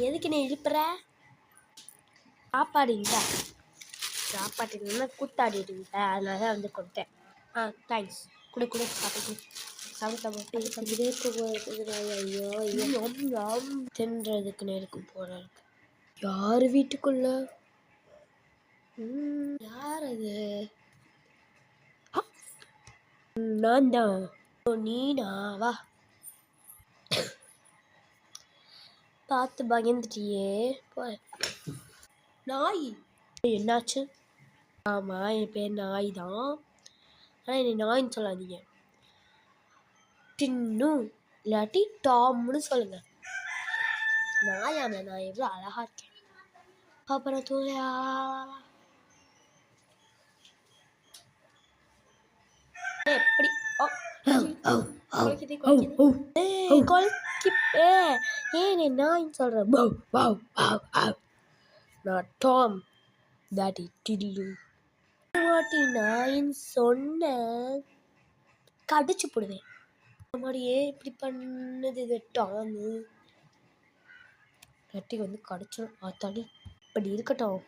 எதுக்கு நீ இழுப்புற? சாப்பாடு இல்லை, சாப்பாட்டு இல்லைன்னா கூத்தாடிட்டு இல்லை, அதனால தான் வந்து கொடுத்தேன். தேங்க்ஸ். குடு சாப்பிட்டு ஐயோ தின்றதுக்கு நேருக்கும் போல இருக்கு. யார் வீட்டுக்குள்ள? யார் அது? நான் தான். நீனா? வா. பார்த்து பயந்துட்டியே. நாய் என்னாச்சு? ஆமாம், என் பேர் நாய் தான். ஆனால் என்னை நாயின்னு சொல்லாதீங்க. டின்னு இல்லாட்டி டாம்னு சொல்லுங்க. நாயாம நான் எவ்வளோ அழகா இருக்கேன். அப்புறம் தூயா எப்படி ஏன் நாயின்னு சொல்கிறேன்? நான் டாம், தாடி டில்லு. வாட்டி நாயின்னு சொன்ன கடிச்சு போடுவேன். மாதிரியே இப்படி பண்ணுது இது டாமு. கட்டி வந்து கடிச்சிடும். ஆத்தாடி இப்படி இருக்கட்டும்.